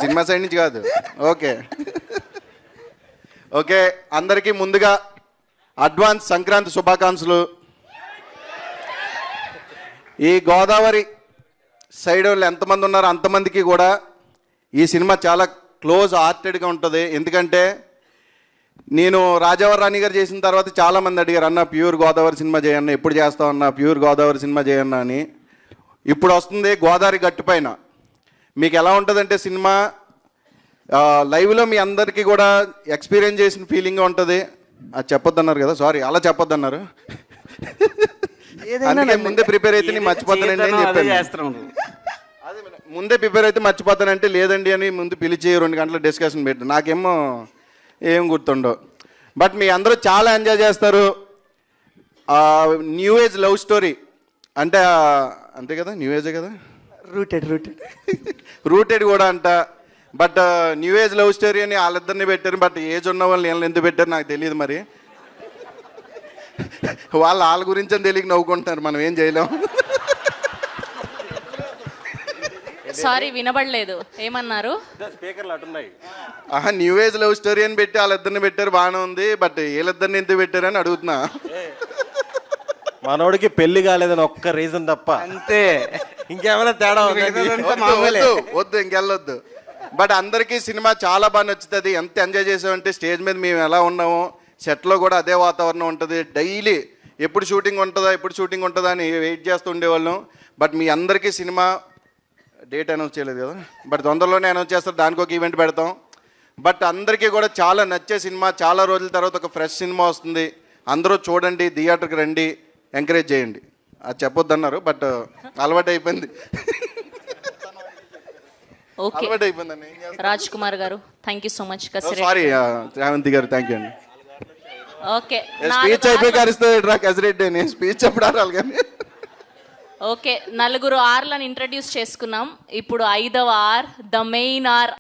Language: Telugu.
సినిమా సైడ్ నుంచి కాదు. ఓకే ఓకే, అందరికీ ముందుగా అడ్వాన్స్ సంక్రాంతి శుభాకాంక్షలు. ఈ గోదావరి సైడ్ వాళ్ళు ఎంతమంది ఉన్నారో అంతమందికి కూడా ఈ సినిమా చాలా క్లోజ్ హార్టెడ్గా ఉంటుంది. ఎందుకంటే నేను రాజావారి రాణి గారు చేసిన తర్వాత చాలామంది అడిగారు, అన్న ప్యూర్ గోదావరి సినిమా చేయన్న, ఎప్పుడు చేస్తావు అన్న ప్యూర్ గోదావరి సినిమా చేయన్న అని. ఇప్పుడు వస్తుంది గోదావరి గట్టు పైన. మీకు ఎలా ఉంటుందంటే సినిమా లైవ్లో మీ అందరికీ కూడా ఎక్స్పీరియన్స్ చేసిన ఫీలింగ్గా ఉంటుంది. అది చెప్పొద్దన్నారు కదా, సారీ అలా చెప్పొద్దన్నారు. అందుకే ముందే ప్రిపేర్ అయితే నేను మర్చిపోతానండి అని చెప్పాను. అదే ముందే ప్రిపేర్ అయితే మర్చిపోతానంటే లేదండి అని ముందు పిలిచి 2 గంటల డిస్కషన్ పెట్టాను. నాకేమో ఏం గుర్తుండవు. బట్ మీ అందరూ చాలా ఎంజాయ్ చేస్తారు. న్యూ ఏజ్ లవ్ స్టోరీ అంటే అంతే కదా, న్యూ ఏజే కదా, రూటెడ్ కూడా అంట. But new age love story అని వాళ్ళిద్దరిని పెట్టారు. బట్ ఏజ్ ఉన్న వాళ్ళని వీళ్ళని ఎందుకు పెట్టారు నాకు తెలియదు. మరి వాళ్ళ గురించి అని తెలియక నవ్వుకుంటున్నారు, మనం ఏం చేయలేం. సారీ వినబడలేదు, ఏమన్నారు? న్యూ ఏజ్ లవ్ స్టోరీ అని పెట్టి వాళ్ళిద్దరిని పెట్టారు, బాగానే ఉంది. బట్ వీళ్ళిద్దరిని ఎందుకు పెట్టారని అడుగుతున్నా. మనోడికి పెళ్లి కాలేదని ఒక్క రీజన్ తప్ప, అంతే. ఇంకేమైనా తేడా వద్దు ఇంకెళ్ళొద్దు. బట్ అందరికీ సినిమా చాలా బాగా నచ్చుతుంది. ఎంత ఎంజాయ్ చేసామంటే స్టేజ్ మీద మేము ఎలా ఉన్నామో సెట్లో కూడా అదే వాతావరణం ఉంటుంది. డైలీ ఎప్పుడు షూటింగ్ ఉంటుందా అని వెయిట్ చేస్తూ ఉండేవాళ్ళం. బట్ మీ అందరికీ సినిమా డేట్ అనౌన్స్ చేయలేదు కదా, బట్ తొందరలోనే అనౌన్స్ చేస్తారు, దానికి ఒక ఈవెంట్ పెడతాం. బట్ అందరికీ కూడా చాలా నచ్చే సినిమా, చాలా రోజుల తర్వాత ఒక ఫ్రెష్ సినిమా వస్తుంది. అందరూ చూడండి, థియేటర్కి రండి, ఎంకరేజ్ చేయండి. అది చెప్పొద్దన్నారు బట్ అలవాటు అయిపోయింది. ఓకే రాజ్ కుమార్ గారు, thank you so much. Sorry Revanthi గారు, థ్యాంక్ యూ అండి. ఓకే స్పీచ్ అయిపోయి కరిస్తుంది కసిరెడ్డి అని స్పీచ్ చెప్పడాలి కానీ. ఓకే 4 ఆర్లను ఇంట్రడ్యూస్ చేసుకున్నాం. ఇప్పుడు 5వ ఆర్, ద మెయిన్ ఆర్.